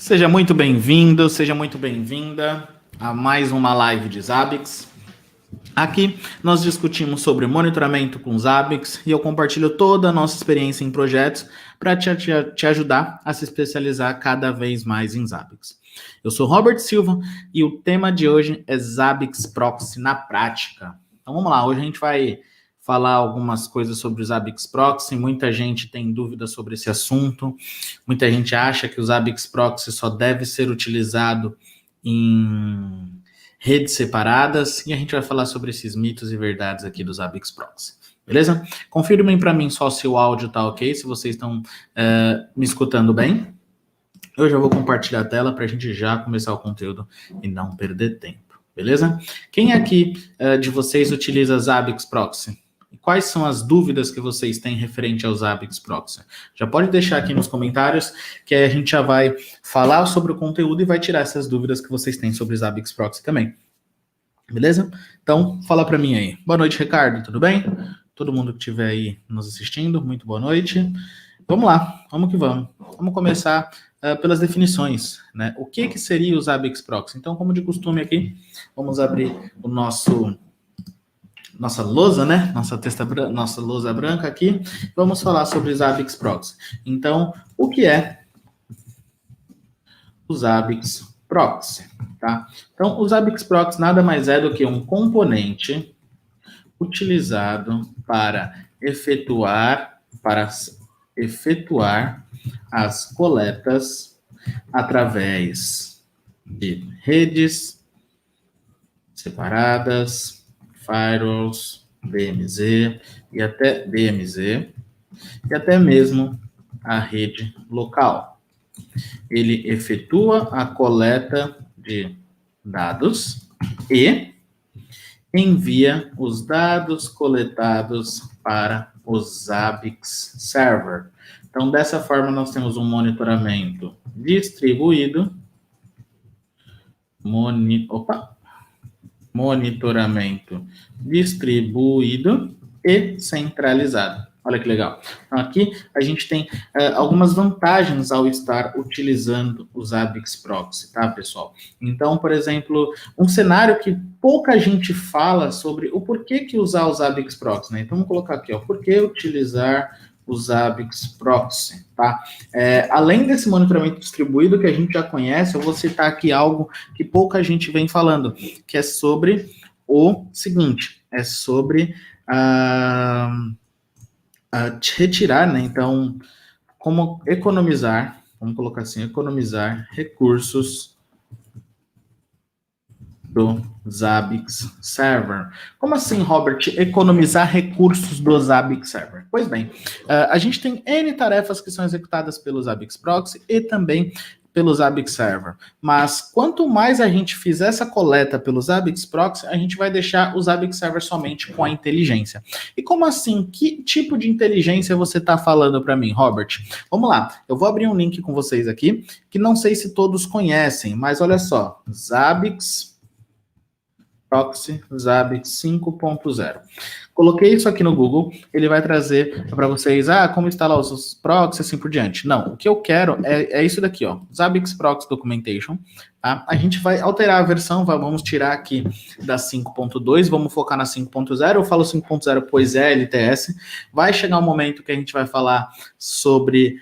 Seja muito bem-vindo, seja muito bem-vinda a mais uma live de Zabbix. Aqui nós discutimos sobre monitoramento com Zabbix e eu compartilho toda a nossa experiência em projetos para te ajudar a se especializar cada vez mais em Zabbix. Eu sou Robert Silva e o tema de hoje é Zabbix Proxy na prática. Então vamos lá, hoje a gente vai falar algumas coisas sobre o Zabbix Proxy. Muita gente tem dúvidas sobre esse assunto. Muita gente acha que o Zabbix Proxy só deve ser utilizado em redes separadas. E a gente vai falar sobre esses mitos e verdades aqui do Zabbix Proxy. Beleza? Confirmem para mim só se o áudio tá ok, se vocês estão me escutando bem. Eu já vou compartilhar a tela para a gente já começar o conteúdo e não perder tempo. Beleza? Quem aqui de vocês utiliza Zabbix Proxy? Quais são as dúvidas que vocês têm referente ao Zabbix Proxy? Já pode deixar aqui nos comentários, que aí a gente já vai falar sobre o conteúdo e vai tirar essas dúvidas que vocês têm sobre Zabbix Proxy também. Beleza? Então, fala para mim aí. Boa noite, Ricardo, tudo bem? Todo mundo que estiver aí nos assistindo, muito boa noite. Vamos lá, vamos que vamos. Vamos começar pelas definições, né? O que seria o Zabbix Proxy? Então, como de costume aqui, vamos abrir o nossa lousa, né? Nossa lousa branca aqui. Vamos falar sobre Zabbix Proxy. Então, o que é o Zabbix Proxy, tá? Então, o Zabbix Proxy nada mais é do que um componente utilizado para efetuar as coletas através de redes separadas, firewalls, DMZ e até DMZ, e até mesmo a rede local. Ele efetua a coleta de dados e envia os dados coletados para o Zabbix Server. Então, dessa forma, nós temos um monitoramento distribuído, monitoramento distribuído e centralizado. Olha que legal. Então, aqui a gente tem algumas vantagens ao estar utilizando o Zabbix Proxy, tá, pessoal? Então, por exemplo, um cenário que pouca gente fala sobre o porquê que usar o Zabbix Proxy, né? Então, vamos colocar aqui, ó, por que utilizar o Zabbix Proxy, tá? Além desse monitoramento distribuído que a gente já conhece, eu vou citar aqui algo que pouca gente vem falando, que é sobre o seguinte, é sobre retirar, né? Então, como economizar, vamos colocar assim, economizar recursos do Zabbix Server. Como assim, Robert, economizar recursos do Zabbix Server? Pois bem, a gente tem N tarefas que são executadas pelo Zabbix Proxy e também pelo Zabbix Server. Mas quanto mais a gente fizer essa coleta pelo Zabbix Proxy, a gente vai deixar o Zabbix Server somente com a inteligência. E como assim? Que tipo de inteligência você está falando para mim, Robert? Vamos lá, eu vou abrir um link com vocês aqui, que não sei se todos conhecem, mas olha só, Zabbix Proxy Zabbix 5.0. Coloquei isso aqui no Google, ele vai trazer para vocês, como instalar os proxies, assim por diante. Não, o que eu quero é isso daqui, ó, Zabbix Proxy Documentation, tá? A gente vai alterar a versão, vamos tirar aqui da 5.2, vamos focar na 5.0, eu falo 5.0 pois é LTS, vai chegar um momento que a gente vai falar sobre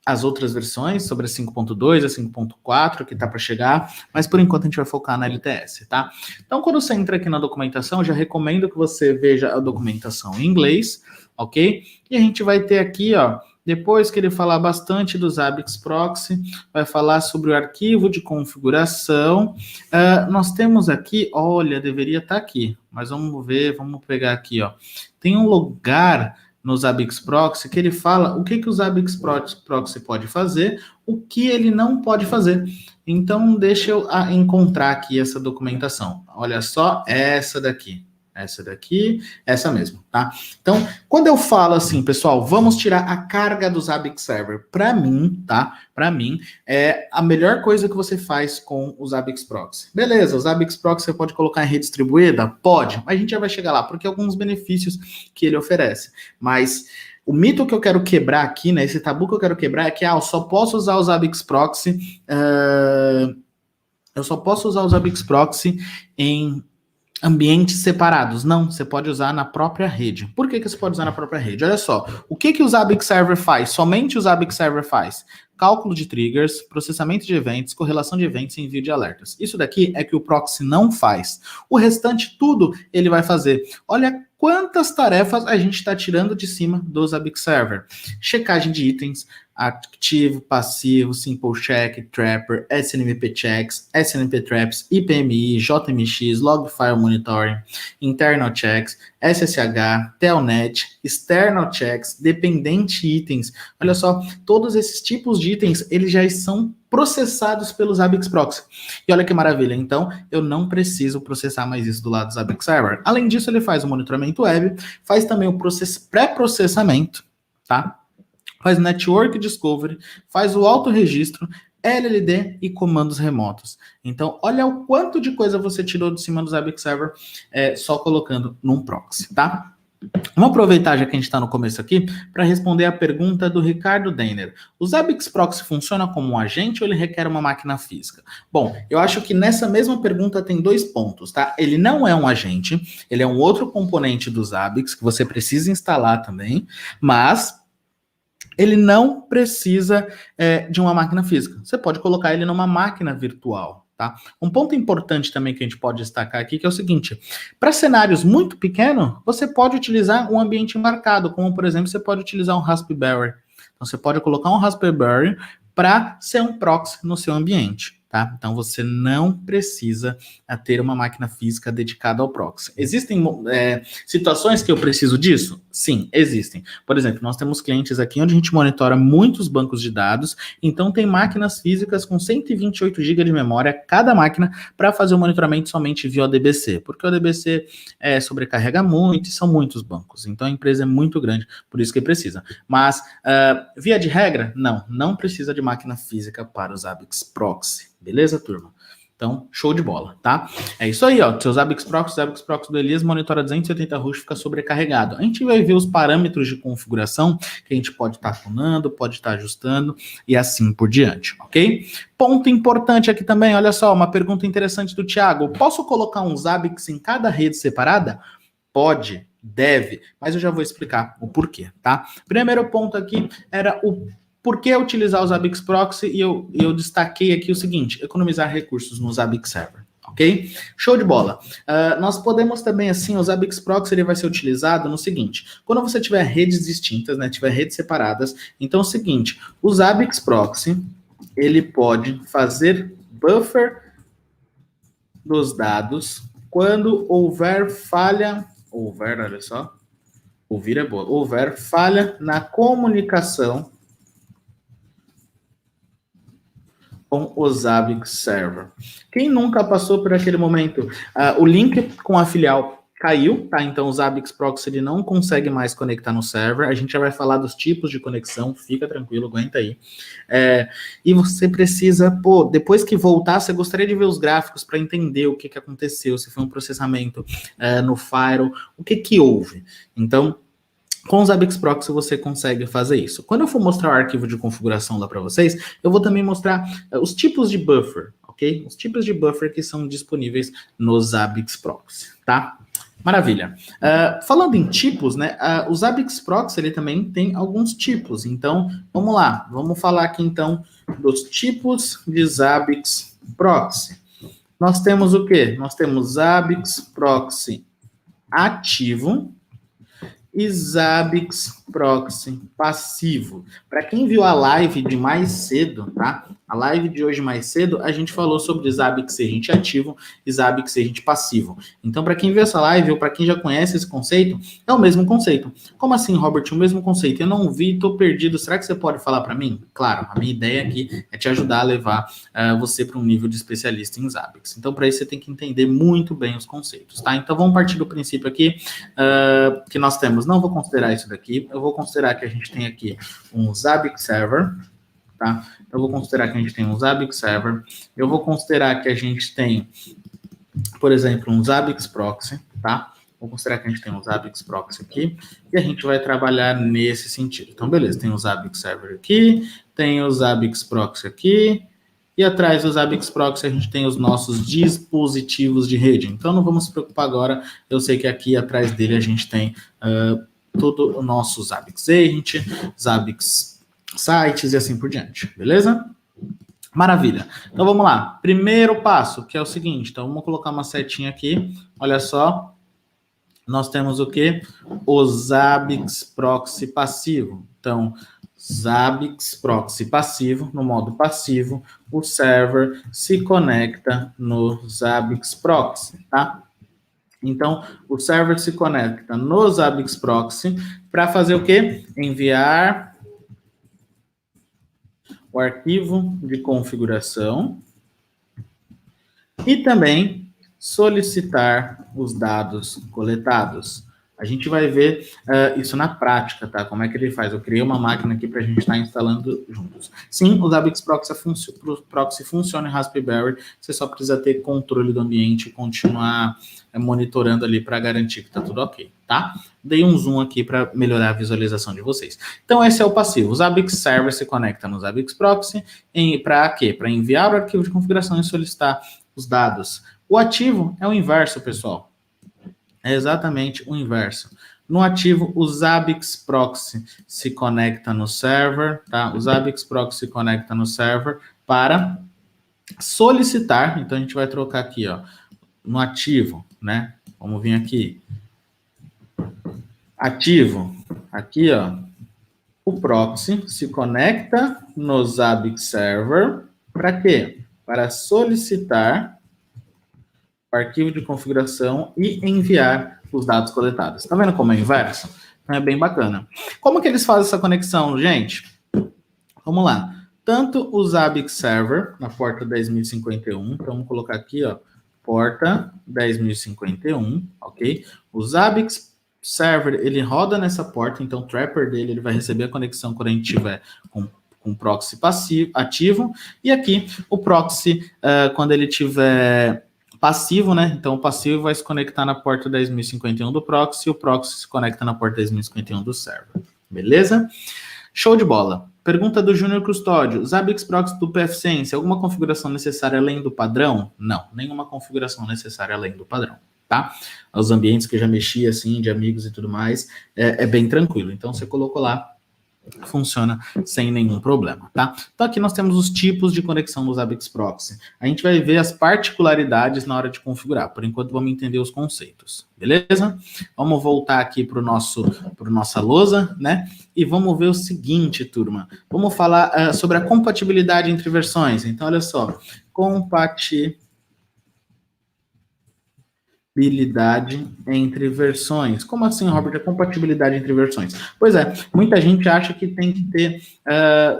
as outras versões, sobre a 5.2, a 5.4, que tá para chegar, mas por enquanto a gente vai focar na LTS, tá? Então, quando você entra aqui na documentação, eu já recomendo que você veja a documentação em inglês, ok? E a gente vai ter aqui, ó, depois que ele falar bastante do Zabbix Proxy, vai falar sobre o arquivo de configuração. Nós temos aqui, olha, deveria estar aqui, mas vamos ver, vamos pegar aqui, ó. Tem um lugar no Zabbix Proxy, que ele fala o que o Zabbix Proxy pode fazer, o que ele não pode fazer. Então, deixa eu encontrar aqui essa documentação. Olha só, essa daqui. Essa daqui, essa mesmo, tá? Então, quando eu falo assim, pessoal, vamos tirar a carga do Zabbix Server, para mim, tá? Para mim, é a melhor coisa que você faz com o Zabbix Proxy. Beleza, o Zabbix Proxy você pode colocar em rede distribuída? Pode, mas a gente já vai chegar lá, porque alguns benefícios que ele oferece. Mas o mito que eu quero quebrar aqui, né? Esse tabu que eu quero quebrar é que eu só posso usar o Zabbix Proxy. Eu só posso usar o Zabbix Proxy em ambientes separados. Não, você pode usar na própria rede. Por que você pode usar na própria rede? Olha só, o que o Zabbix Server faz? Somente o Zabbix Server faz cálculo de triggers, processamento de eventos, correlação de eventos e envio de alertas. Isso daqui é que o proxy não faz. O restante, tudo, ele vai fazer. Olha quantas tarefas a gente está tirando de cima do Zabbix Server. Checagem de itens, ativo, passivo, simple check, trapper, SNMP checks, SNMP traps, IPMI, JMX, log file monitoring, internal checks, SSH, telnet, external checks, dependente itens. Olha só, todos esses tipos de itens, eles já são processados pelo Zabbix Proxy. E olha que maravilha, então eu não preciso processar mais isso do lado do Zabbix Server. Além disso, ele faz o monitoramento web, faz também o pré-processamento, tá? Faz network discovery, faz o autorregistro, LLD e comandos remotos. Então, olha o quanto de coisa você tirou de cima do Zabbix Server só colocando num proxy, tá? Vamos aproveitar, já que a gente está no começo aqui, para responder a pergunta do Ricardo Denner. O Zabbix Proxy funciona como um agente ou ele requer uma máquina física? Bom, eu acho que nessa mesma pergunta tem 2 pontos, tá? Ele não é um agente, ele é um outro componente do Zabbix que você precisa instalar também, mas ele não precisa de uma máquina física. Você pode colocar ele numa máquina virtual, tá? Um ponto importante também que a gente pode destacar aqui, que é o seguinte, para cenários muito pequenos, você pode utilizar um ambiente embarcado, como, por exemplo, você pode utilizar um Raspberry. Então, você pode colocar um Raspberry para ser um proxy no seu ambiente, tá? Então, você não precisa ter uma máquina física dedicada ao proxy. Existem situações que eu preciso disso? Sim, existem. Por exemplo, nós temos clientes aqui onde a gente monitora muitos bancos de dados, então tem máquinas físicas com 128 GB de memória cada máquina para fazer o monitoramento somente via ODBC, porque o ODBC sobrecarrega muito e são muitos bancos, então a empresa é muito grande, por isso que precisa. Mas, via de regra, não precisa de máquina física para o Zabbix Proxy. Beleza, turma? Então, show de bola, tá? É isso aí, ó. Seu Zabbix Proxy do Elias monitora 280 Hz, fica sobrecarregado. A gente vai ver os parâmetros de configuração que a gente pode estar tunando, pode estar ajustando e assim por diante, ok? Ponto importante aqui também, olha só, uma pergunta interessante do Thiago. Posso colocar um Zabbix em cada rede separada? Pode, deve, mas eu já vou explicar o porquê, tá? Primeiro ponto aqui era o por que utilizar o Zabbix Proxy? E eu destaquei aqui o seguinte, economizar recursos no Zabbix Server, ok? Show de bola. Nós podemos também, assim, o Zabbix Proxy ele vai ser utilizado no seguinte, quando você tiver redes distintas, né, tiver redes separadas, então é o seguinte, o Zabbix Proxy, ele pode fazer buffer dos dados quando houver falha, olha só, ouvir é boa, houver falha na comunicação com o Zabbix Server. Quem nunca passou por aquele momento? O link com a filial caiu, tá? Então o Zabbix Proxy ele não consegue mais conectar no server. A gente já vai falar dos tipos de conexão, fica tranquilo, aguenta aí. E você precisa, depois que voltar, você gostaria de ver os gráficos para entender o que aconteceu, se foi um processamento no firewall, o que houve. Então, com o Zabbix Proxy você consegue fazer isso. Quando eu for mostrar o arquivo de configuração lá para vocês, eu vou também mostrar os tipos de buffer, ok? Os tipos de buffer que são disponíveis no Zabbix Proxy, tá? Maravilha. Falando em tipos, né? O Zabbix Proxy ele também tem alguns tipos. Então, vamos lá. Vamos falar aqui então dos tipos de Zabbix Proxy. Nós temos o quê? Nós temos Zabbix Proxy ativo e Zabbix Proxy passivo. Para quem viu a live de mais cedo, tá? A live de hoje mais cedo, a gente falou sobre Zabbix agente ativo e Zabbix agente passivo. Então, para quem viu essa live ou para quem já conhece esse conceito, é o mesmo conceito. Como assim, Robert, o mesmo conceito? Eu não vi, estou perdido. Será que você pode falar para mim? Claro, a minha ideia aqui é te ajudar a levar você para um nível de especialista em Zabbix. Então, para isso, você tem que entender muito bem os conceitos, tá? Então, vamos partir do princípio aqui que nós temos. Não vou considerar isso daqui. Eu vou considerar que a gente tem aqui um Zabbix Server, tá? Eu vou considerar que a gente tem um Zabbix Server. Eu vou considerar que a gente tem, por exemplo, um Zabbix Proxy, tá? Vou considerar que a gente tem um Zabbix Proxy aqui, e a gente vai trabalhar nesse sentido. Então, beleza, tem o Zabbix Server aqui, tem o Zabbix Proxy aqui, e atrás do Zabbix Proxy a gente tem os nossos dispositivos de rede. Então, não vamos se preocupar agora, eu sei que aqui atrás dele a gente tem todo o nosso Zabbix Agent, Zabbix Sites e assim por diante, beleza? Maravilha. Então vamos lá. Primeiro passo, que é o seguinte. Então vamos colocar uma setinha aqui. Olha só. Nós temos o quê? O Zabbix Proxy passivo. Então, Zabbix Proxy passivo, no modo passivo, o server se conecta no Zabbix Proxy, tá? Então, o server se conecta no Zabbix Proxy para fazer o quê? Enviar o arquivo de configuração e também solicitar os dados coletados. A gente vai ver isso na prática, tá? Como é que ele faz? Eu criei uma máquina aqui para a gente estar instalando juntos. Sim, o Zabbix Proxy funciona em Raspberry, você só precisa ter controle do ambiente e continuar monitorando ali para garantir que está tudo ok, tá? Dei um zoom aqui para melhorar a visualização de vocês. Então, esse é o passivo. O Zabbix Server se conecta no Zabbix Proxy para quê? Para enviar o arquivo de configuração e solicitar os dados. O ativo é o inverso, pessoal. É exatamente o inverso. No ativo, o Zabbix Proxy se conecta no server, tá? O Zabbix Proxy se conecta no server para solicitar. Então, a gente vai trocar aqui, ó, no ativo, né? Vamos vir aqui. Ativo, aqui, ó, o proxy se conecta no Zabbix Server para quê? Para solicitar o arquivo de configuração e enviar os dados coletados. Tá vendo como é inverso? Então é bem bacana. Como que eles fazem essa conexão, gente? Vamos lá. Tanto o Zabbix Server, na porta 10.051, então vamos colocar aqui, ó, porta 10.051, ok? O Zabbix Server, ele roda nessa porta, então o trapper dele ele vai receber a conexão quando a gente tiver com o proxy passivo, ativo, e aqui o proxy, quando ele tiver passivo, né? Então o passivo vai se conectar na porta 10.051 do proxy, e o proxy se conecta na porta 10.051 do server, beleza? Show de bola. Pergunta do Júnior Custódio. Zabbix Proxy do PFSense, alguma configuração necessária além do padrão? Não, nenhuma configuração necessária além do padrão, tá? Os ambientes que eu já mexi, assim, de amigos e tudo mais, é bem tranquilo. Então, você colocou lá, funciona sem nenhum problema, tá? Então, aqui nós temos os tipos de conexão do Zabbix Proxy. A gente vai ver as particularidades na hora de configurar. Por enquanto, vamos entender os conceitos, beleza? Vamos voltar aqui para nossa lousa, né? E vamos ver o seguinte, turma. Vamos falar sobre a compatibilidade entre versões. Então, olha só. Compatibilidade entre versões. Como assim, Robert? A compatibilidade entre versões? Pois é, muita gente acha que tem que ter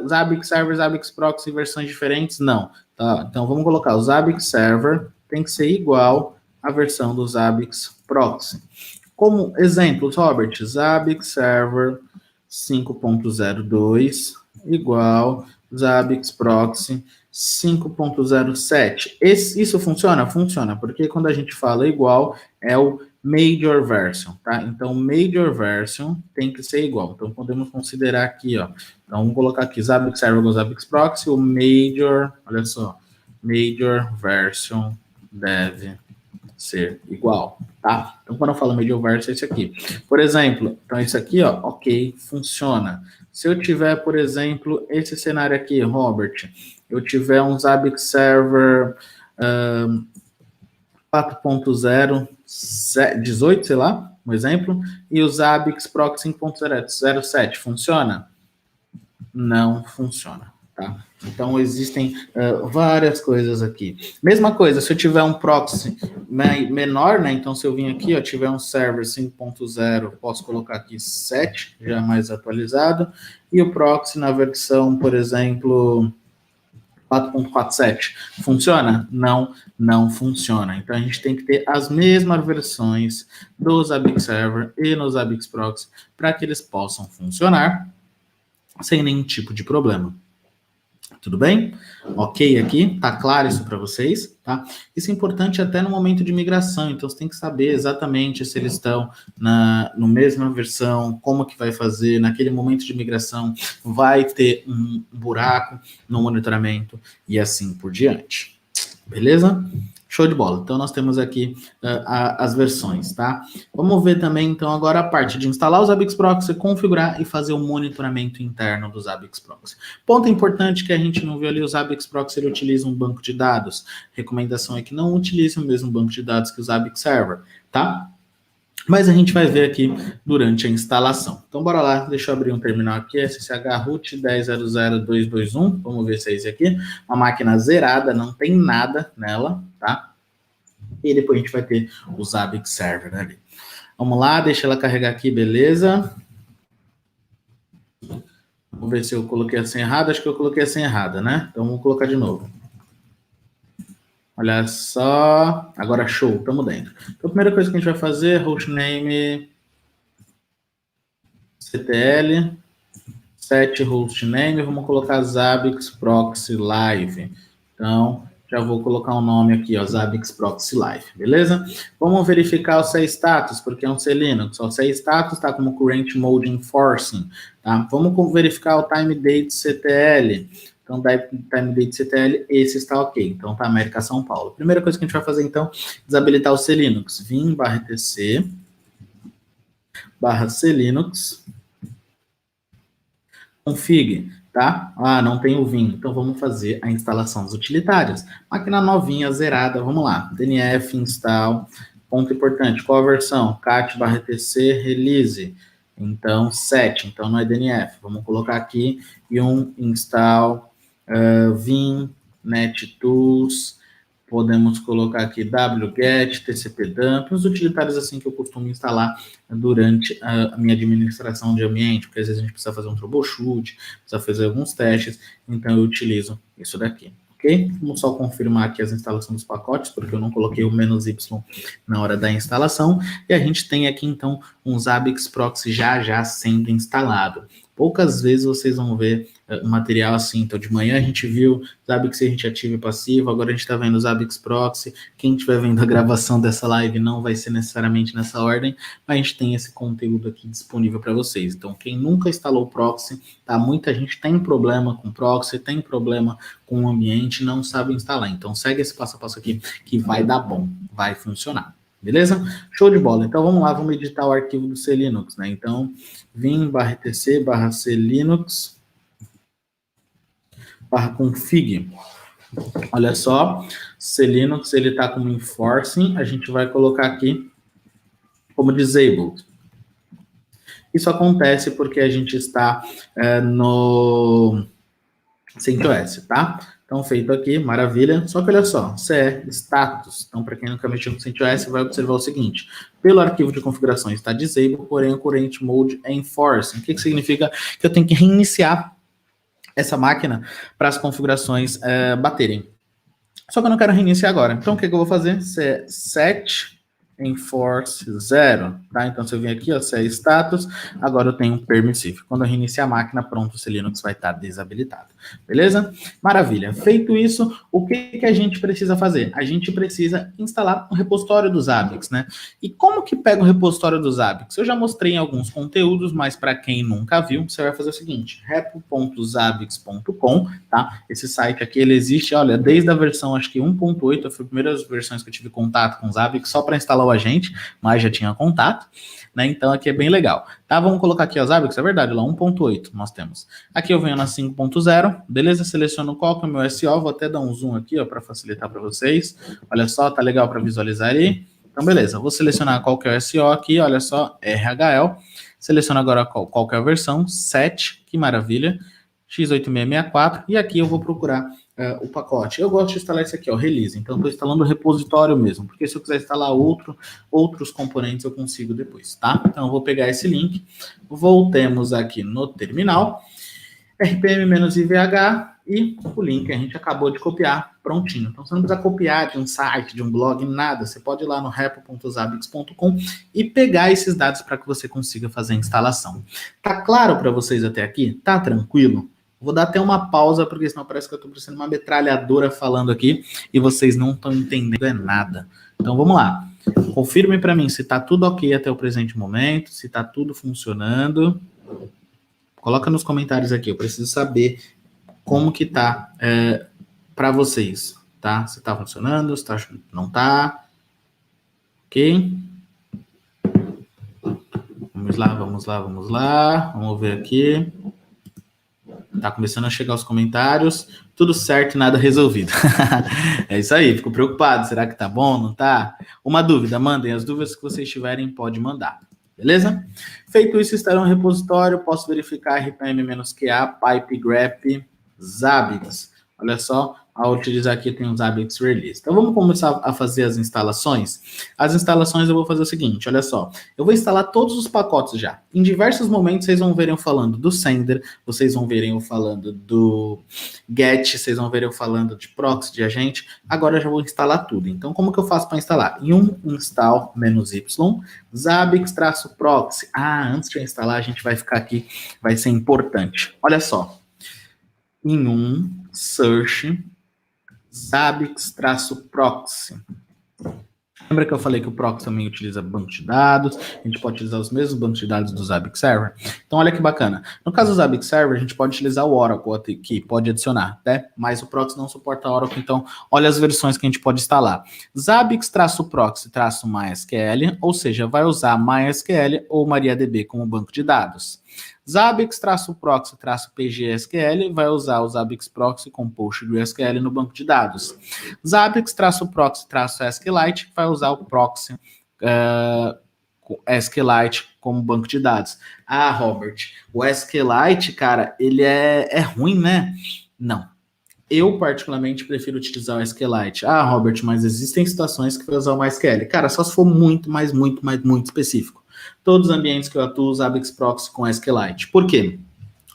Zabbix Server, Zabbix Proxy versões diferentes. Não. Tá? Então, vamos colocar o Zabbix Server tem que ser igual à versão do Zabbix Proxy. Como exemplos, Robert, Zabbix Server 5.02 igual Zabbix Proxy 5.07. Isso funciona? Funciona, porque quando a gente fala igual, é o Major Version, tá? Então, Major Version tem que ser igual. Então, podemos considerar aqui, ó. Então, vamos colocar aqui Zabbix Server igual Zabbix Proxy, o Major, olha só, Major Version deve ser igual, tá? Então, quando eu falo Major Version, é esse aqui. Por exemplo, então, isso aqui, ó, ok, funciona. Se eu tiver, por exemplo, esse cenário aqui, Robert, eu tiver um Zabbix Server 4.0, 18, sei lá, um exemplo, e o Zabbix Proxy 5.07, funciona? Não funciona, tá? Então, existem várias coisas aqui. Mesma coisa, se eu tiver um proxy menor, né? Então, se eu vim aqui, ó, tiver um server 5.0, posso colocar aqui 7, já mais atualizado, e o proxy na versão, por exemplo, 4.47. Funciona? Não, não funciona. Então, a gente tem que ter as mesmas versões do Zabbix Server e no Zabbix Proxy para que eles possam funcionar sem nenhum tipo de problema. Tudo bem? Ok aqui? Tá claro isso para vocês? Tá? Isso é importante até no momento de migração, então você tem que saber exatamente se eles estão na mesma versão, como que vai fazer, naquele momento de migração vai ter um buraco no monitoramento e assim por diante. Beleza? Show de bola. Então, nós temos aqui as versões, tá? Vamos ver também, então, agora a parte de instalar o Zabbix Proxy, configurar e fazer o monitoramento interno do Zabbix Proxy. Ponto importante que a gente não viu ali, o Zabbix Proxy ele utiliza um banco de dados. Recomendação é que não utilize o mesmo banco de dados que o Zabbix Server, tá? Mas a gente vai ver aqui durante a instalação. Então, bora lá, deixa eu abrir um terminal aqui, SSH root 10.0.0.221, vamos ver se é esse aqui. Uma máquina zerada, não tem nada nela, tá? E depois a gente vai ter o Zabbix Server ali. Vamos lá, deixa ela carregar aqui, beleza? Vamos ver se eu coloquei a senha errada, acho que eu coloquei a senha errada, né? Então, vamos colocar de novo. Olha só, agora show, estamos dentro. Então, a primeira coisa que a gente vai fazer é hostname CTL, set hostname, vamos colocar Zabbix Proxy Live. Então, já vou colocar um nome aqui, ó, Zabbix Proxy Live, beleza? Vamos verificar o C status, porque é um C Linux. O C status está como Current Mode Enforcing, tá? Vamos verificar o Time Date CTL. Então, Time Date CTL, esse está ok. Então, tá América São Paulo. Primeira coisa que a gente vai fazer, então, desabilitar o C Linux. Vim/tc /C Linux config, tá? Ah, não tem o Vim. Então, vamos fazer a instalação dos utilitários. Máquina novinha, zerada, vamos lá. DNF install. Ponto importante, qual a versão? cat/tc release. Então, 7. Então, não é DNF. Vamos colocar aqui e um install Vim, NetTools, podemos colocar aqui wget, tcpdump, os utilitários assim que eu costumo instalar durante a minha administração de ambiente, porque às vezes a gente precisa fazer um troubleshoot, precisa fazer alguns testes, então eu utilizo isso daqui. Ok? Vamos só confirmar aqui as instalações dos pacotes, porque eu não coloquei o "-y" na hora da instalação, e a gente tem aqui então um Zabbix Proxy já sendo instalado. Poucas vezes vocês vão ver um material assim. Então, de manhã a gente viu Zabbix a gente ativo e passivo, agora a gente está vendo Zabbix Proxy. Quem estiver vendo a gravação dessa live não vai ser necessariamente nessa ordem, mas a gente tem esse conteúdo aqui disponível para vocês. Então, quem nunca instalou Proxy, tá? Muita gente tem problema com Proxy, tem problema com o ambiente, não sabe instalar. Então, segue esse passo a passo aqui que vai dar bom, vai funcionar. Beleza? Show de bola. Então, vamos lá, vamos editar o arquivo do C Linux, né? Então, vim/tc/C Linux /config. Olha só, C Linux, ele está como enforcing, a gente vai colocar aqui como disabled. Isso acontece porque a gente está no CentOS, tá? Então, feito aqui, maravilha. Só que olha só, CE status. Então, para quem nunca mexeu com CentOS, vai observar o seguinte: pelo arquivo de configurações está disabled, porém o current mode é enforcing. O que significa? Que eu tenho que reiniciar essa máquina para as configurações baterem. Só que eu não quero reiniciar agora. Então, o que eu vou fazer? Set enforce 0, tá? Então, se eu vim aqui, ó, CE status, agora eu tenho um permissive. Quando eu reiniciar a máquina, pronto, o C Linux vai estar desabilitado. Beleza? Maravilha. Feito isso, o que a gente precisa fazer? A gente precisa instalar o repositório do Zabbix, né? E como que pega o repositório do Zabbix? Eu já mostrei em alguns conteúdos, mas para quem nunca viu, você vai fazer o seguinte: repo.zabbix.com, tá? Esse site aqui, ele existe, olha, desde a versão, acho que 1.8, foi a primeira versões que eu tive contato com o Zabbix, só para instalar o agente, mas já tinha contato, né? Então aqui é bem legal, tá? Vamos colocar aqui o Zabbix, é verdade, lá 1.8 nós temos. Aqui eu venho na 5.0, beleza? Seleciono qual que é o meu SO, vou até dar um zoom aqui, ó, para facilitar para vocês. Olha só, tá legal para visualizar aí. Então beleza, vou selecionar qual que é o SO aqui, olha só, RHL. Seleciono agora qual que é a versão, 7, que maravilha. x8664, e aqui eu vou procurar o pacote. Eu gosto de instalar esse aqui, ó, release. Então, estou instalando o repositório mesmo, porque se eu quiser instalar outros componentes, eu consigo depois, tá? Então, eu vou pegar esse link, voltemos aqui no terminal, RPM-IVH, e o link a gente acabou de copiar, prontinho. Então, você não precisa copiar de um site, de um blog, nada. Você pode ir lá no repo.zabbix.com e pegar esses dados para que você consiga fazer a instalação. Tá claro para vocês até aqui? Tá tranquilo? Vou dar até uma pausa, porque senão parece que eu estou parecendo uma metralhadora falando aqui e vocês não estão entendendo nada. Então, vamos lá. Confirme para mim se está tudo ok até o presente momento, se está tudo funcionando. Coloca nos comentários aqui, eu preciso saber como que tá para vocês, tá? Se tá funcionando, se tá, não tá. Ok? Vamos lá. Vamos ver aqui. Tá começando a chegar os comentários. Tudo certo, nada resolvido. É isso aí, fico preocupado. Será que tá bom, não tá? Uma dúvida, mandem. As dúvidas que vocês tiverem, pode mandar. Beleza? Feito isso, estará um repositório. Posso verificar RPM-QA, pipe, grep, Zabbix. Olha só, ao utilizar aqui tem um Zabbix Release. Então vamos começar a fazer as instalações. As instalações eu vou fazer o seguinte, olha só. Eu vou instalar todos os pacotes já. Em diversos momentos vocês vão verem eu falando do Sender, vocês vão verem eu falando do Get, vocês vão ver eu falando de proxy, de agente. Agora eu já vou instalar tudo. Então como que eu faço para instalar? Em um install -y, Zabbix-proxy. Antes de eu instalar, a gente vai ficar aqui, vai ser importante. Olha só. Em um search Zabbix-proxy. Lembra que eu falei que o proxy também utiliza banco de dados? A gente pode utilizar os mesmos bancos de dados do Zabbix Server. Então, olha que bacana. No caso do Zabbix Server, a gente pode utilizar o Oracle aqui, pode adicionar, né? Mas o proxy não suporta Oracle, então olha as versões que a gente pode instalar. Zabbix-proxy-MySQL, ou seja, vai usar MySQL ou MariaDB como banco de dados. Zabbix-proxy-PGSQL vai usar o Zabbix Proxy com PostgreSQL no banco de dados. Zabbix-proxy-SQLite vai usar o Proxy SQLite como banco de dados. Robert, o SQLite, cara, ele é ruim, né? Não. Eu, particularmente, prefiro utilizar o SQLite. Robert, mas existem situações que vai usar o MySQL. Cara, só se for muito específico. Todos os ambientes que eu atuo, o Zabbix Proxy com SQLite. Por quê?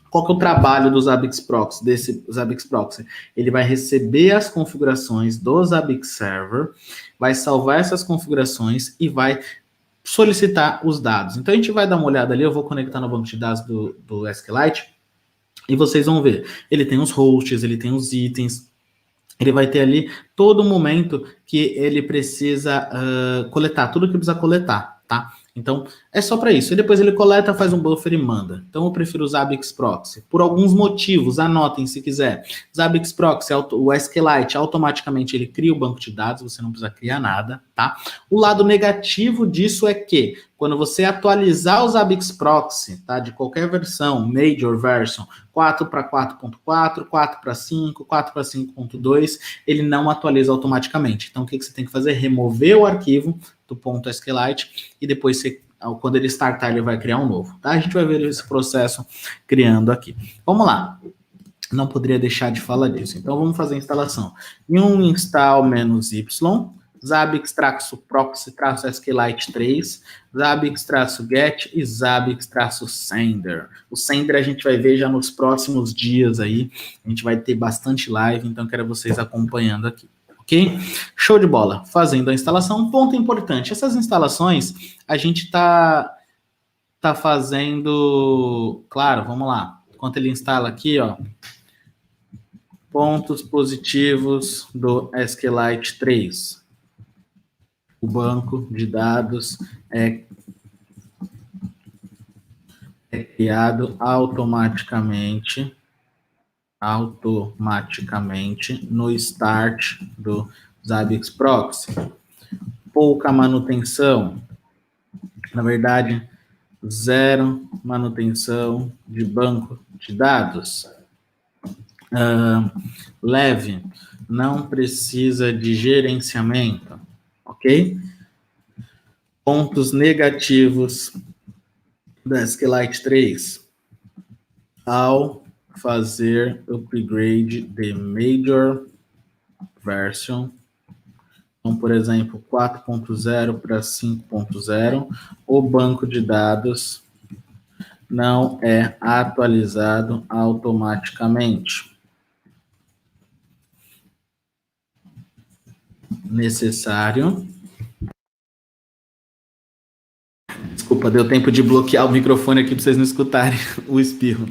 Qual que é o trabalho do Zabbix Proxy, desse Zabbix Proxy? Ele vai receber as configurações do Zabbix Server, vai salvar essas configurações e vai solicitar os dados. Então, a gente vai dar uma olhada ali, eu vou conectar no banco de dados do SQLite, e vocês vão ver. Ele tem os hosts, ele tem os itens, ele vai ter ali todo momento que ele precisa coletar, tudo que precisa coletar, tá? Então, é só para isso. E depois ele coleta, faz um buffer e manda. Então, eu prefiro o Zabbix Proxy. Por alguns motivos, anotem se quiser. Zabbix Proxy, o SQLite, automaticamente ele cria o banco de dados, você não precisa criar nada, tá? O lado negativo disso é que, quando você atualizar o Zabbix Proxy, tá? De qualquer versão, Major Version, 4 para 4.4, 4 para 5, 4 para 5.2, ele não atualiza automaticamente. Então, o que você tem que fazer? Remover o arquivo do ponto SQLite e depois, quando ele startar, ele vai criar um novo. Tá? A gente vai ver esse processo criando aqui. Vamos lá. Não poderia deixar de falar disso. Então, vamos fazer a instalação. Em um install -y, Zabbix-proxy-SQLite 3, Zabbix-get e Zabbix-sender. O sender a gente vai ver já nos próximos dias aí. A gente vai ter bastante live, então quero vocês acompanhando aqui. Ok? Show de bola. Fazendo a instalação. Ponto importante. Essas instalações a gente tá fazendo... Claro, vamos lá. Enquanto ele instala aqui, ó. Pontos positivos do SQLite 3. O banco de dados é criado automaticamente no start do Zabbix Proxy. Pouca manutenção, na verdade, zero manutenção de banco de dados. Leve, não precisa de gerenciamento, ok? Pontos negativos da SQLite 3. Ao fazer upgrade de major version. Então, por exemplo, 4.0 para 5.0, o banco de dados não é atualizado automaticamente. Necessário. Desculpa, deu tempo de bloquear o microfone aqui para vocês não escutarem o espirro.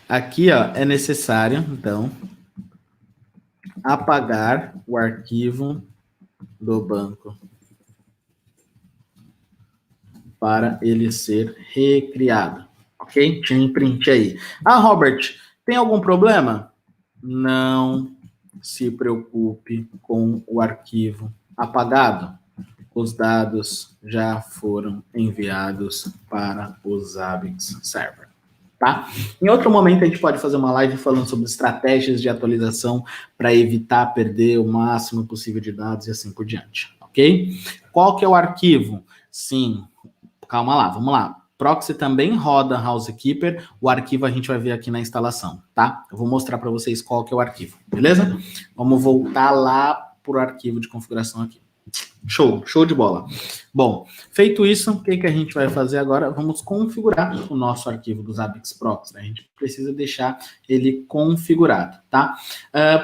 Aqui, ó, é necessário, então, apagar o arquivo do banco para ele ser recriado, ok? Tinha um print aí. Ah, Robert, tem algum problema? Não se preocupe com o arquivo apagado. Os dados já foram enviados para o Zabbix Server, tá? Em outro momento a gente pode fazer uma live falando sobre estratégias de atualização para evitar perder o máximo possível de dados e assim por diante, ok? Qual que é o arquivo? Sim, calma lá, vamos lá. Proxy também roda Housekeeper, o arquivo a gente vai ver aqui na instalação, tá? Eu vou mostrar para vocês qual que é o arquivo, beleza? Vamos voltar lá para o arquivo de configuração aqui. Show de bola. Bom, feito isso, o que a gente vai fazer agora? Vamos configurar o nosso arquivo do Zabbix Proxy, né? A gente precisa deixar ele configurado, tá?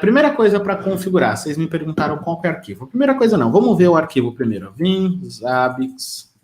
Primeira coisa para configurar, vocês me perguntaram qual que é o arquivo. Primeira coisa não, vamos ver o arquivo primeiro. Vim, Zabbix,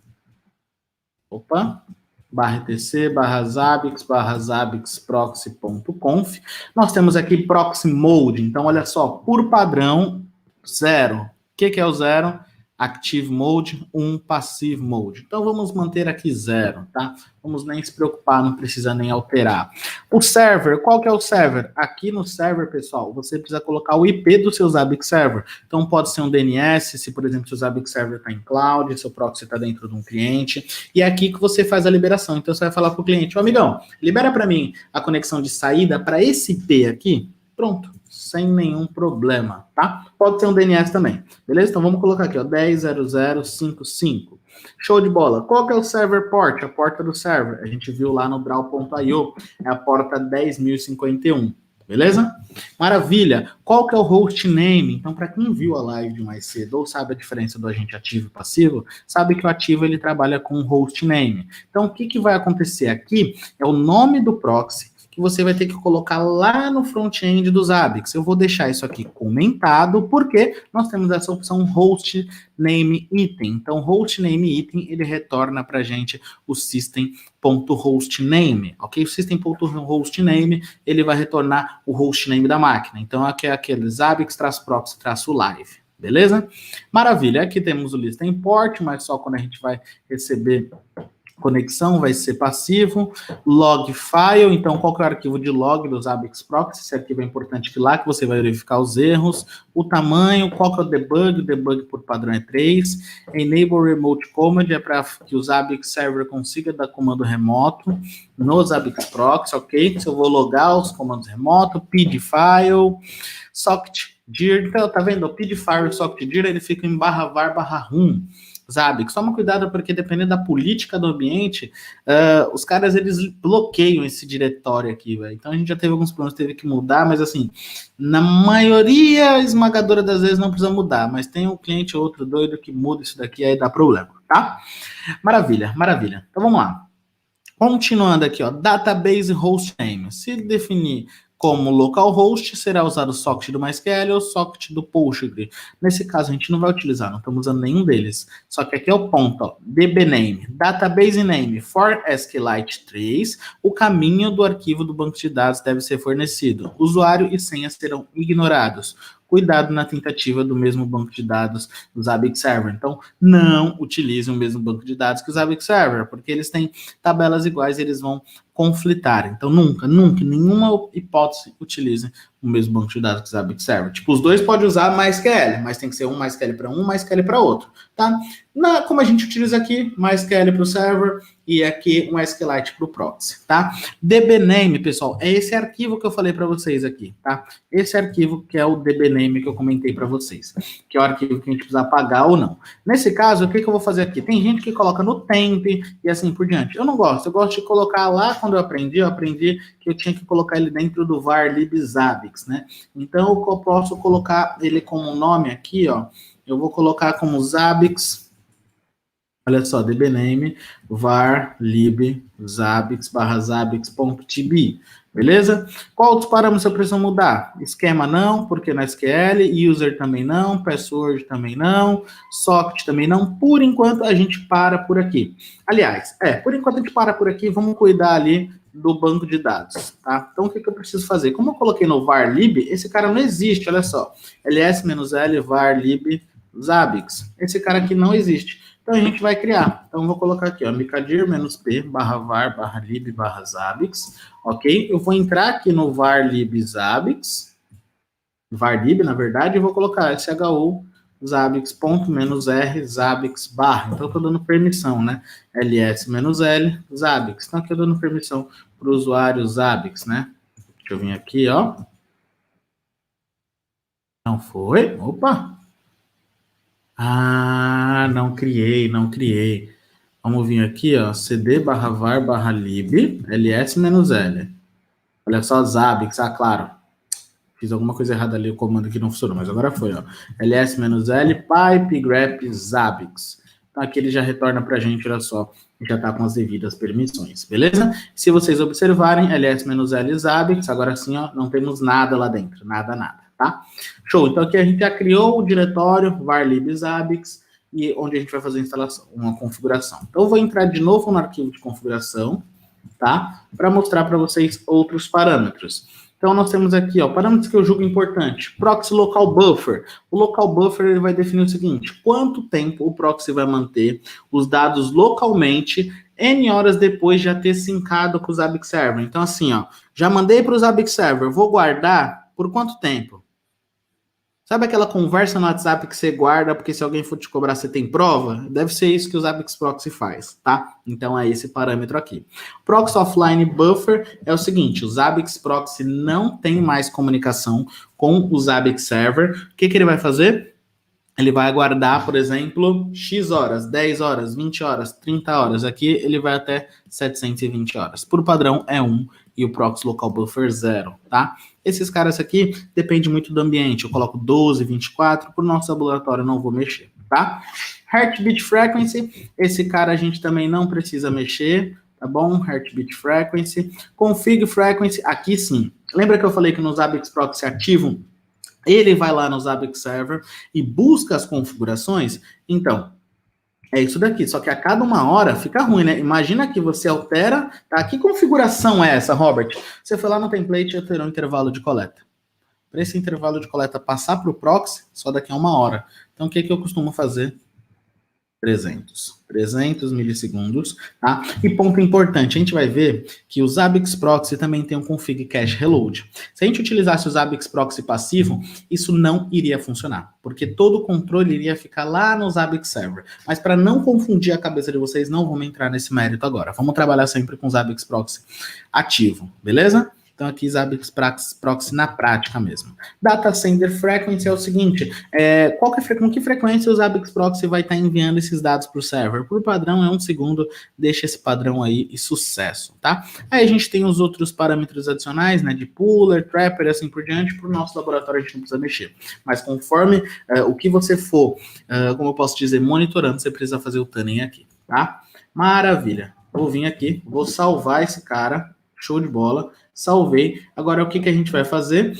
/etc, /zabbix proxy.conf. Nós temos aqui proxy mode, então olha só, por padrão, 0. O que é o 0? Active Mode, 1 Passive Mode. Então, vamos manter aqui 0, tá? Vamos nem se preocupar, não precisa nem alterar. O server, qual que é o server? Aqui no server, pessoal, você precisa colocar o IP do seu Zabbix Server. Então, pode ser um DNS, se, por exemplo, seu Zabbix Server está em cloud, seu proxy está dentro de um cliente, e é aqui que você faz a liberação. Então, você vai falar para o cliente, ô amigão, libera para mim a conexão de saída para esse IP aqui. Pronto, sem nenhum problema, tá? Pode ser um DNS também, beleza? Então vamos colocar aqui, ó, 10.0.0.55. Show de bola. Qual que é o server port? A porta do server. A gente viu lá no draw.io, é a porta 10.051, beleza? Maravilha. Qual que é o host name? Então, para quem viu a live mais cedo ou sabe a diferença do agente ativo e passivo, sabe que o ativo ele trabalha com host name. Então, o que vai acontecer aqui é o nome do proxy que você vai ter que colocar lá no front-end do Zabbix. Eu vou deixar isso aqui comentado, porque nós temos essa opção host name item. Então, host name item, ele retorna para a gente o system.hostname, ok? O system.hostname, ele vai retornar o hostname da máquina. Então, aqui é aquele zabbix-proxy-live. Beleza? Maravilha. Aqui temos o list import, mas só quando a gente vai receber conexão, vai ser passivo. Log file, então qual que é o arquivo de log do Zabbix Proxy? Esse arquivo é importante que lá que você vai verificar os erros. O tamanho, qual que é o debug por padrão é 3. Enable Remote Command é para que o Zabbix Server consiga dar comando remoto no Zabbix Proxy, ok? Se eu vou logar os comandos remoto, pid file, socket dir, então tá vendo? O pid file e socket dir, ele fica em /var/rum. Zabbix, toma cuidado porque dependendo da política do ambiente, os caras eles bloqueiam esse diretório aqui, velho. Então a gente já teve alguns problemas, teve que mudar, mas assim, na maioria esmagadora das vezes não precisa mudar, mas tem um cliente ou outro doido que muda isso daqui, aí dá problema, tá? Maravilha, maravilha. Então vamos lá. Continuando aqui, ó, database hostname. Se definir como localhost, será usado o socket do MySQL ou o socket do Postgre. Nesse caso, a gente não vai utilizar, não estamos usando nenhum deles. Só que aqui é o ponto, ó, dbname, database name for SQLite 3, o caminho do arquivo do banco de dados deve ser fornecido. Usuário e senha serão ignorados. Cuidado na tentativa do mesmo banco de dados do Zabbix Server. Então, não utilize o mesmo banco de dados que o Zabbix Server, porque eles têm tabelas iguais e eles vão conflitar. Então, nunca, nenhuma hipótese utilize o mesmo banco de dados que o Zabbix Server. Tipo, os dois podem usar MySQL, mas tem que ser um MySQL para um, MySQL para outro, tá? Como a gente utiliza aqui, MySQL para o server e aqui um SQLite para o proxy, tá? dbname, pessoal, é esse arquivo que eu falei para vocês aqui, tá? Esse arquivo que é o dbname que eu comentei para vocês, que é o arquivo que a gente precisa apagar ou não. Nesse caso, o que eu vou fazer aqui? Tem gente que coloca no temp e assim por diante. Eu não gosto, eu gosto de colocar lá quando quando eu aprendi que eu tinha que colocar ele dentro do var libzabbix, né? Então, eu posso colocar ele como nome aqui, ó. Eu vou colocar como zabbix. Olha só, dbname var lib zabbix barra zabbix.tb, beleza? Qual outros parâmetros eu preciso mudar? Esquema não, porque na SQL, user também não, password também não, socket também não. Por enquanto a gente para por aqui. Aliás, por enquanto a gente para por aqui, vamos cuidar ali do banco de dados, tá? Então o que eu preciso fazer? Como eu coloquei no var lib, esse cara não existe, olha só. ls-l var lib zabbix. Esse cara aqui não existe. Então a gente vai criar. Então eu vou colocar aqui, ó, mkdir-p barra var barra lib barra zabbix, ok? Eu vou entrar aqui no var lib zabbix, var lib, na verdade, e vou colocar shu zabbix.-r zabbix barra. Então eu estou dando permissão, né? ls-l zabbix. Então aqui eu dando permissão para o usuário zabbix, né? Deixa eu vir aqui, ó. Não foi? Opa! Ah, não criei. Vamos vir aqui, ó, cd barra var barra lib, ls-l. Olha só, zabbix, claro. Fiz alguma coisa errada ali, o comando que não funcionou, mas agora foi, ó. ls-l pipe grep zabbix. Então aqui ele já retorna pra gente, olha só, já tá com as devidas permissões, beleza? Se vocês observarem, ls-l zabbix, agora sim, ó, não temos nada lá dentro, nada, tá? Show, então aqui a gente já criou o diretório var lib zabbix, e onde a gente vai fazer a instalação, uma configuração. Então eu vou entrar de novo no arquivo de configuração, tá? Para mostrar para vocês outros parâmetros. Então nós temos aqui, ó, parâmetros que eu julgo importante. Proxy local buffer. O local buffer ele vai definir o seguinte: quanto tempo o proxy vai manter os dados localmente N horas depois de já ter sincado com o Zabbix Server. Então assim, ó, já mandei para o Zabbix Server, vou guardar por quanto tempo? Sabe aquela conversa no WhatsApp que você guarda porque se alguém for te cobrar você tem prova? Deve ser isso que o Zabbix Proxy faz, tá? Então é esse parâmetro aqui. Proxy Offline Buffer é o seguinte, o Zabbix Proxy não tem mais comunicação com o Zabbix Server. O que ele vai fazer? Ele vai aguardar, por exemplo, X horas, 10 horas, 20 horas, 30 horas. Aqui ele vai até 720 horas. Por padrão é 1 e o Proxy Local Buffer 0, tá? Esses caras aqui depende muito do ambiente. Eu coloco 12, 24, para o nosso laboratório eu não vou mexer, tá? Heartbeat Frequency, esse cara a gente também não precisa mexer, tá bom? Heartbeat Frequency. Config Frequency, aqui sim. Lembra que eu falei que no Zabbix Proxy ativo ele vai lá no Zabbix Server e busca as configurações? Então, é isso daqui. Só que a cada uma hora fica ruim, né? Imagina que você altera, tá? Que configuração é essa, Robert? Você foi lá no template e alterou um intervalo de coleta. Para esse intervalo de coleta passar para o proxy, só daqui a uma hora. Então, o que eu costumo fazer? 300 milissegundos, tá? E ponto importante, a gente vai ver que o Zabbix Proxy também tem um config cache reload. Se a gente utilizasse o Zabbix Proxy passivo, isso não iria funcionar, porque todo o controle iria ficar lá no Zabbix Server. Mas para não confundir a cabeça de vocês, não vamos entrar nesse mérito agora. Vamos trabalhar sempre com o Zabbix Proxy ativo, beleza? Então aqui Zabbix Proxy na prática mesmo. Data Sender Frequency é o seguinte, com que frequência o Zabbix Proxy vai estar enviando esses dados para o server? Por padrão é 1 segundo, deixa esse padrão aí e sucesso, tá? Aí a gente tem os outros parâmetros adicionais, né, de puller, trapper e assim por diante, para o nosso laboratório a gente não precisa mexer. Mas conforme o que você for, como eu posso dizer, monitorando, você precisa fazer o tuning aqui, tá? Maravilha. Vou vir aqui, vou salvar esse cara, show de bola. Salvei. Agora, o que a gente vai fazer?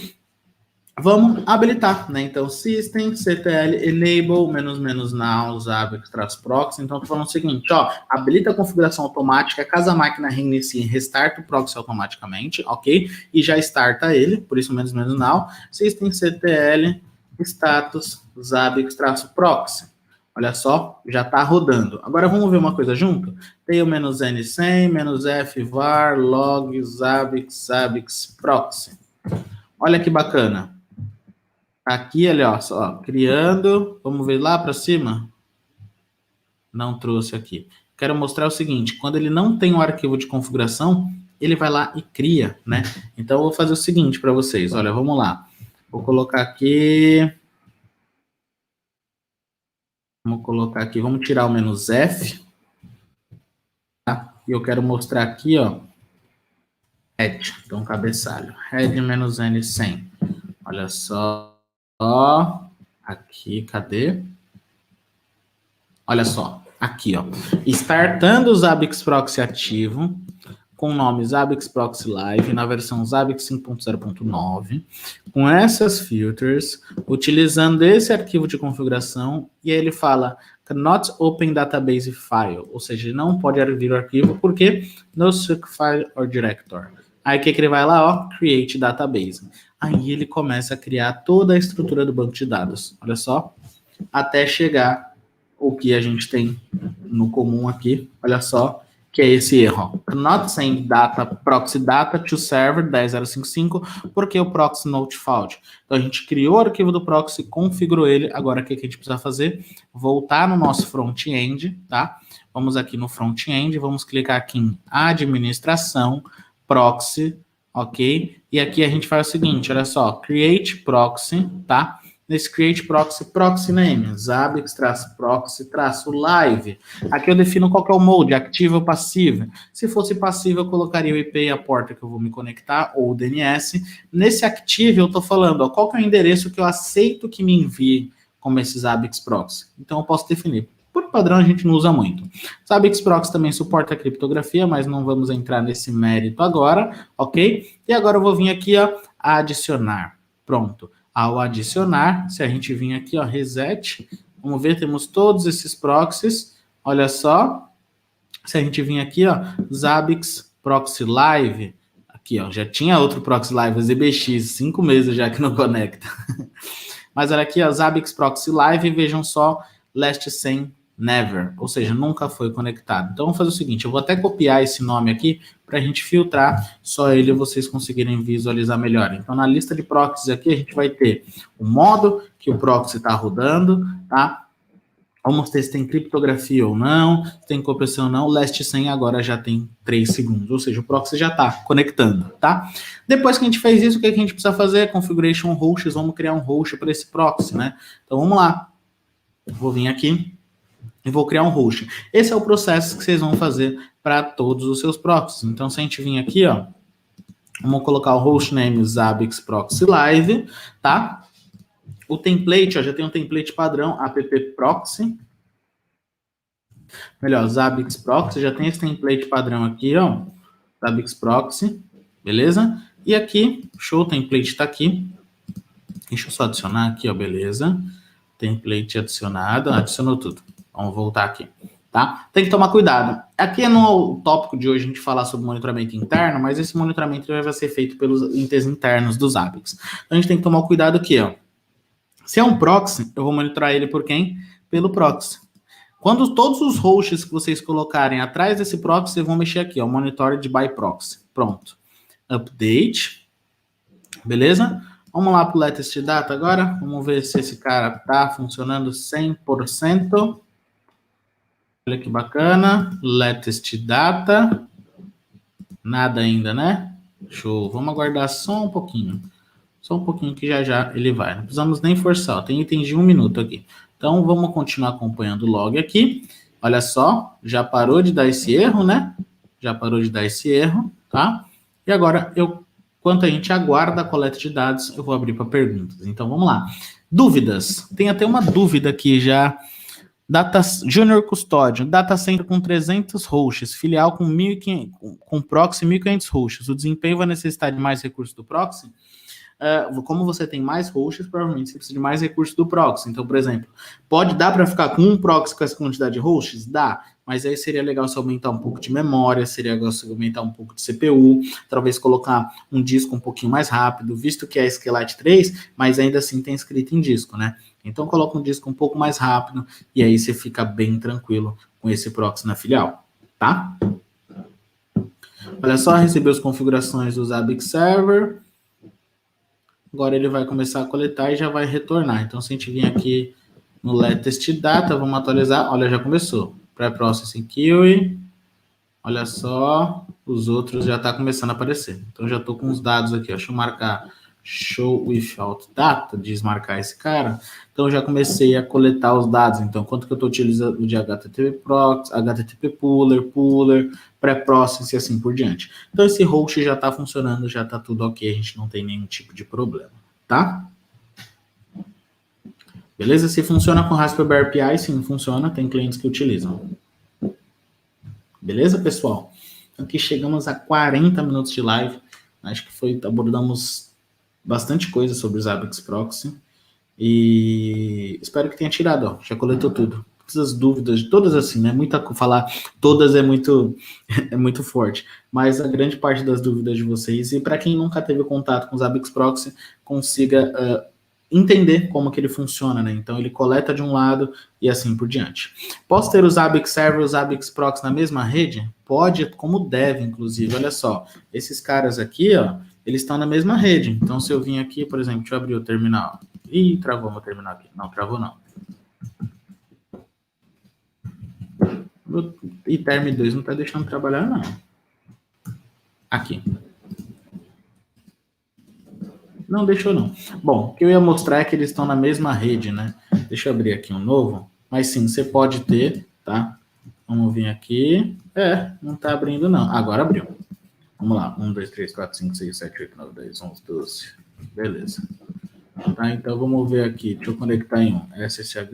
Vamos habilitar, né? Então, system, ctl, enable, -now, zabbix-proxy. Então, tô falando o seguinte, ó, habilita a configuração automática, caso a máquina reinicie, restarta o proxy automaticamente, ok? E já starta ele, por isso -now, system, ctl, status, zabbix-proxy. Olha só, já está rodando. Agora vamos ver uma coisa junto? Tem o -n100, -f var, log, zabbix proxy. Olha que bacana. Aqui, olha só, criando. Vamos ver lá para cima? Não trouxe aqui. Quero mostrar o seguinte, quando ele não tem um arquivo de configuração, ele vai lá e cria, né? Então eu vou fazer o seguinte para vocês. Olha, vamos lá. Vou colocar aqui... Vamos colocar aqui, vamos tirar o -f. Tá? E eu quero mostrar aqui, ó, head, então cabeçalho, head-n 100. Olha só, aqui, cadê? Olha só, aqui, ó. Startando o Zabbix Proxy ativo, com o nome Zabbix Proxy Live, na versão Zabbix 5.0.9, com essas filters, utilizando esse arquivo de configuração, e aí ele fala cannot open database file, ou seja, ele não pode abrir o arquivo, porque no suc file or director. Aí o que ele vai lá, ó, create database. Aí ele começa a criar toda a estrutura do banco de dados. Olha só, até chegar o que a gente tem no comum aqui, olha só, que é esse erro. Not send data proxy data to server 10055, porque o proxy not found. Então a gente criou o arquivo do proxy, configurou ele. Agora o que a gente precisa fazer? Voltar no nosso front-end, tá? Vamos aqui no front-end, vamos clicar aqui em administração, proxy, ok? E aqui a gente faz o seguinte, olha só, create proxy, tá? Nesse create proxy, proxy name, zabbix-proxy-live. Aqui eu defino qual que é o mode, ativo ou passivo. Se fosse passivo, eu colocaria o IP e a porta que eu vou me conectar, ou o DNS. Nesse active, eu estou falando, ó, qual que é o endereço que eu aceito que me envie como esse Zabbix proxy. Então, eu posso definir. Por padrão, a gente não usa muito. Zabbix proxy também suporta criptografia, mas não vamos entrar nesse mérito agora, ok? E agora eu vou vir aqui, ó, adicionar. Pronto. Ao adicionar, se a gente vir aqui, ó, reset, vamos ver, temos todos esses proxies, olha só, se a gente vir aqui, ó, Zabbix Proxy Live, aqui, ó, já tinha outro Proxy Live, ZBX, 5 meses já que não conecta. Mas olha aqui, ó, Zabbix Proxy Live, vejam só, last send never, ou seja, nunca foi conectado. Então, vamos fazer o seguinte, eu vou até copiar esse nome aqui para a gente filtrar só ele e vocês conseguirem visualizar melhor. Então, na lista de proxies aqui, a gente vai ter o modo que o proxy está rodando, tá? Vamos ter se tem criptografia ou não, se tem compressão ou não. Last 100 agora já tem 3 segundos, ou seja, o proxy já está conectando, tá? Depois que a gente fez isso, o que a gente precisa fazer? Configuration hosts, vamos criar um host para esse proxy, né? Então, vamos lá. Vou vir aqui e vou criar um host. Esse é o processo que vocês vão fazer para todos os seus proxies. Então, se a gente vir aqui, ó, vamos colocar o hostname Zabbix Proxy Live, tá? O template, ó, já tem um template padrão, app proxy. Melhor, Zabbix Proxy, já tem esse template padrão aqui, ó, Zabbix Proxy, beleza? E aqui, show, o template tá aqui. Deixa eu só adicionar aqui, ó, beleza? Template adicionado, adicionou tudo. Vamos voltar aqui, tá? Tem que tomar cuidado. Aqui é no tópico de hoje a gente falar sobre monitoramento interno, mas esse monitoramento vai ser feito pelos entes internos dos Zabbix. Então, a gente tem que tomar cuidado aqui, ó. Se é um proxy, eu vou monitorar ele por quem? Pelo proxy. Quando todos os hosts que vocês colocarem atrás desse proxy, vocês vão mexer aqui, ó, Monitored by Proxy. Pronto. Update. Beleza? Vamos lá para o latest data agora. Vamos ver se esse cara está funcionando 100%. Olha que bacana. Latest data. Nada ainda, né? Show. Vamos aguardar só um pouquinho. Só um pouquinho que já já ele vai. Não precisamos nem forçar. Tem itens de 1 minuto aqui. Então, vamos continuar acompanhando o log aqui. Olha só, já parou de dar esse erro, né? Já parou de dar esse erro, tá? E agora, enquanto a gente aguarda a coleta de dados, eu vou abrir para perguntas. Então, vamos lá. Dúvidas. Tem até uma dúvida aqui já. Data Junior Custódio, data center com 300 hosts, filial com 1.500, com proxy 1.500 hosts. O desempenho vai necessitar de mais recursos do proxy? Como você tem mais hosts, provavelmente você precisa de mais recursos do proxy. Então, por exemplo, pode dar para ficar com um proxy com essa quantidade de hosts? Dá, mas aí seria legal se aumentar um pouco de memória, seria legal se aumentar um pouco de CPU, talvez colocar um disco um pouquinho mais rápido, visto que é SQLite 3, mas ainda assim tem escrito em disco, né? Então, coloca um disco um pouco mais rápido e aí você fica bem tranquilo com esse proxy na filial, tá? Olha só, recebeu as configurações do Zabbix Server. Agora ele vai começar a coletar e já vai retornar. Então, se a gente vir aqui no latest data, vamos atualizar. Olha, já começou. Pré-processing queue. Olha só, os outros já tá começando a aparecer. Então, já estou com os dados aqui. Deixa eu marcar show without data, desmarcar esse cara. Então, eu já comecei a coletar os dados. Então, quanto que eu estou utilizando de HTTP proxy, HTTP puller, pré-process e assim por diante. Então, esse host já está funcionando, já está tudo ok, a gente não tem nenhum tipo de problema, tá? Beleza? Se funciona com Raspberry Pi, sim, funciona. Tem clientes que utilizam. Beleza, pessoal? Aqui chegamos a 40 minutos de live. Acho que abordamos bastante coisa sobre os Zabbix Proxy. E espero que tenha tirado, ó. Já coletou tudo. Todas as dúvidas, todas assim, né? Falar todas é muito forte. Mas a grande parte das dúvidas de vocês, e para quem nunca teve contato com os Zabbix Proxy, consiga entender como que ele funciona, né? Então ele coleta de um lado e assim por diante. Posso ter os Zabbix Server e os Zabbix Proxy na mesma rede? Pode, como deve, inclusive. Olha só, esses caras aqui, ó, eles estão na mesma rede. Então se eu vim aqui, por exemplo, deixa eu abrir o terminal. Ih, travou meu terminal aqui. Não, travou não. O iTerm 2 não tá deixando trabalhar, não. Aqui. Não deixou, não. Bom, o que eu ia mostrar é que eles estão na mesma rede, né? Deixa eu abrir aqui um novo. Mas sim, você pode ter, tá? Vamos vir aqui. Não tá abrindo, não. Agora abriu. Vamos lá. 1, 2, 3, 4, 5, 6, 7, 8, 9, 10, 11, 12. Beleza. Tá, então vamos ver aqui. Deixa eu conectar em um. SSH.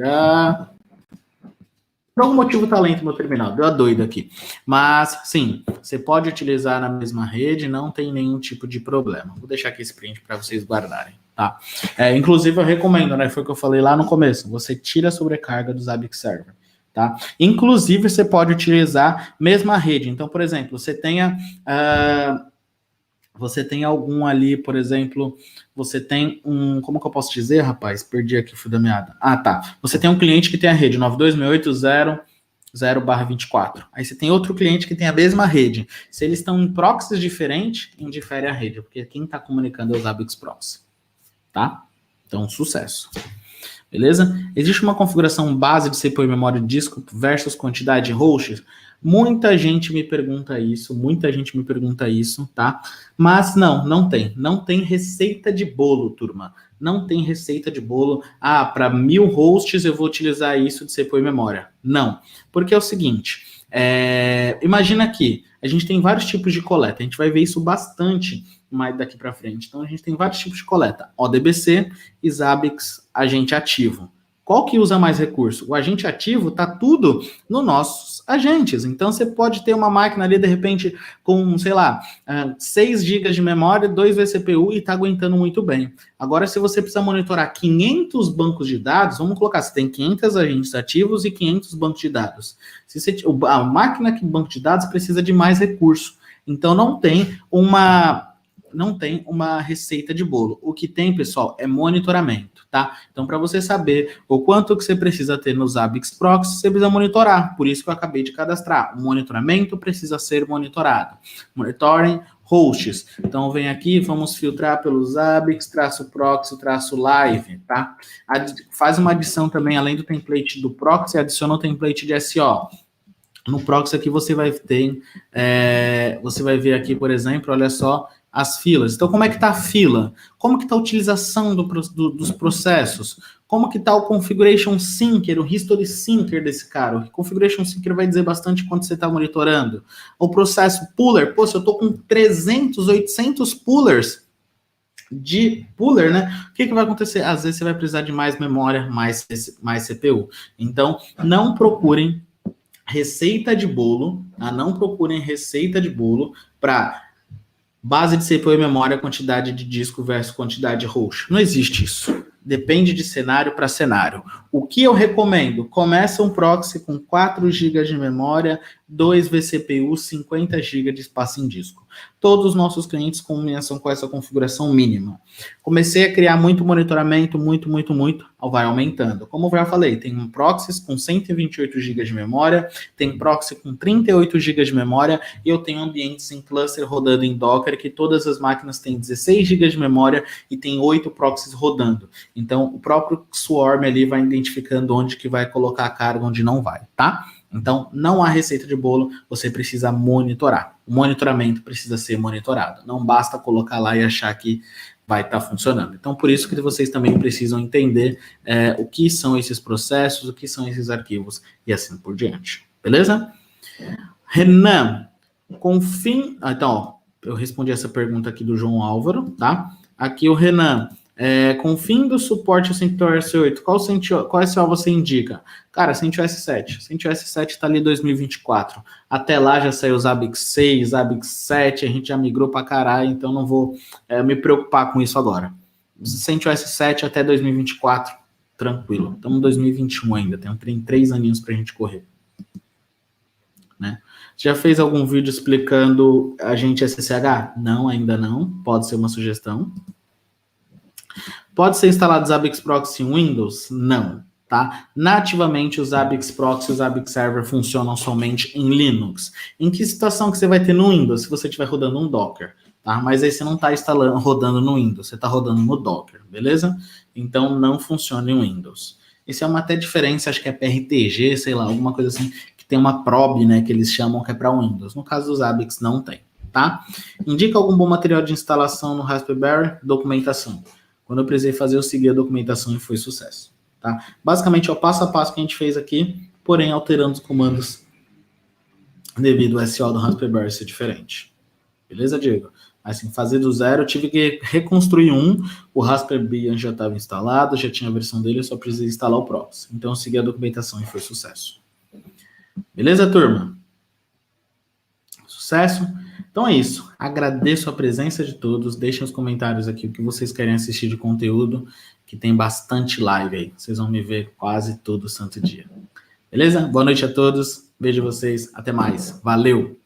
Por algum motivo tá lento meu terminal, deu a doida aqui. Mas, sim, você pode utilizar na mesma rede, não tem nenhum tipo de problema. Vou deixar aqui esse print para vocês guardarem, tá? Inclusive, eu recomendo, né? Foi o que eu falei lá no começo. Você tira a sobrecarga do Zabbix Server, tá? Inclusive, você pode utilizar mesma rede. Então, por exemplo, você tenha... você tem algum ali, por exemplo, você tem um... Como que eu posso dizer, rapaz? Perdi aqui o fio da meada. Ah, tá. Você tem um cliente que tem a rede 92.168.0/24. Aí você tem outro cliente que tem a mesma rede. Se eles estão em proxies diferentes, indifere a rede, porque quem está comunicando é o Zabbix Proxy. Tá? Então, sucesso. Beleza? Existe uma configuração base de CPU e memória de disco versus quantidade de hosts? Muita gente me pergunta isso, tá? Mas não tem. Não tem receita de bolo, turma. Não tem receita de bolo. Ah, para 1000 hosts eu vou utilizar isso de CPU e memória. Não. Porque é o seguinte, imagina aqui, a gente tem vários tipos de coleta. A gente vai ver isso bastante mais daqui para frente. Então, a gente tem vários tipos de coleta. ODBC e Zabbix agente ativo. Qual que usa mais recurso? O agente ativo está tudo nos nossos agentes. Então, você pode ter uma máquina ali, de repente, com, sei lá, 6 GB de memória, 2 vCPU e está aguentando muito bem. Agora, se você precisa monitorar 500 bancos de dados, vamos colocar, você tem 500 agentes ativos e 500 bancos de dados. A máquina que banco de dados precisa de mais recurso. Então, não tem uma receita de bolo. O que tem, pessoal, é monitoramento, tá? Então, para você saber o quanto que você precisa ter nos Zabbix Proxy, você precisa monitorar. Por isso que eu acabei de cadastrar. O monitoramento precisa ser monitorado. Monitoring hosts. Então, vem aqui, vamos filtrar pelo Zabbix, -proxy, -live, tá? Faz uma adição também, além do template do proxy, adiciona o template de SO. No proxy aqui você vai ter, você vai ver aqui, por exemplo, olha só, as filas. Então, como é que está a fila? Como que está a utilização dos processos? Como que está o configuration syncer, o history syncer desse cara? O configuration syncer vai dizer bastante quanto você está monitorando. O processo puller, pô, se eu estou com 300, 800 pullers de puller, né? O que vai acontecer? Às vezes você vai precisar de mais memória, mais CPU. Então, não procurem receita de bolo, tá? Não procurem receita de bolo para base de CPU e memória, quantidade de disco versus quantidade de host. Não existe isso. Depende de cenário para cenário. O que eu recomendo? Começa um proxy com 4 GB de memória, 2 vCPU, 50 GB de espaço em disco. Todos os nossos clientes começam com essa configuração mínima. Comecei a criar muito monitoramento, muito, vai aumentando. Como eu já falei, tem proxies com 128 GB de memória, tem proxy com 38 GB de memória, e eu tenho ambientes em cluster rodando em Docker, que todas as máquinas têm 16 GB de memória e tem 8 proxies rodando. Então, o próprio Swarm ali vai identificando onde que vai colocar a carga, onde não vai, tá? Então, não há receita de bolo, você precisa monitorar. O monitoramento precisa ser monitorado. Não basta colocar lá e achar que vai estar funcionando. Então, por isso que vocês também precisam entender o que são esses processos, o que são esses arquivos e assim por diante. Beleza? Renan, com fim... Então, ó, eu respondi essa pergunta aqui do João Álvaro, tá? Aqui o Renan, com o fim do suporte ao CentOS 8, qual SEO você indica? Cara, CentOS 7. CentOS 7 está ali em 2024. Até lá já saiu o Zabbix 6, Zabbix 7, a gente já migrou para caralho, então não vou me preocupar com isso agora. CentOS 7 até 2024, tranquilo. Estamos em 2021 ainda, tem 3 aninhos para a gente correr. Né? Já fez algum vídeo explicando agente SSH? Não, ainda não. Pode ser uma sugestão. Pode ser instalado Zabbix Proxy em Windows? Não, tá? Nativamente, os Zabbix Proxy e os Zabbix Server funcionam somente em Linux. Em que situação que você vai ter no Windows? Se você estiver rodando um Docker, tá? Mas aí você não está rodando no Windows, você está rodando no Docker, beleza? Então, não funciona em Windows. Isso é uma até diferença, acho que é PRTG, sei lá, alguma coisa assim, que tem uma probe, né, que eles chamam que é para Windows. No caso dos Zabbix, não tem, tá? Indica algum bom material de instalação no Raspberry? Documentação. Quando eu precisei fazer, eu segui a documentação e foi sucesso, tá? Basicamente, é o passo a passo que a gente fez aqui, porém alterando os comandos devido ao SO do Raspberry ser diferente. Beleza, Diego? Assim, fazer do zero, eu tive que reconstruir o Raspberry já estava instalado, já tinha a versão dele, eu só precisei instalar o Proxy. Então, eu segui a documentação e foi sucesso. Beleza, turma? Sucesso? Então é isso. Agradeço a presença de todos. Deixem os comentários aqui o que vocês querem assistir de conteúdo, que tem bastante live aí. Vocês vão me ver quase todo santo dia. Beleza? Boa noite a todos. Vejo vocês. Até mais. Valeu!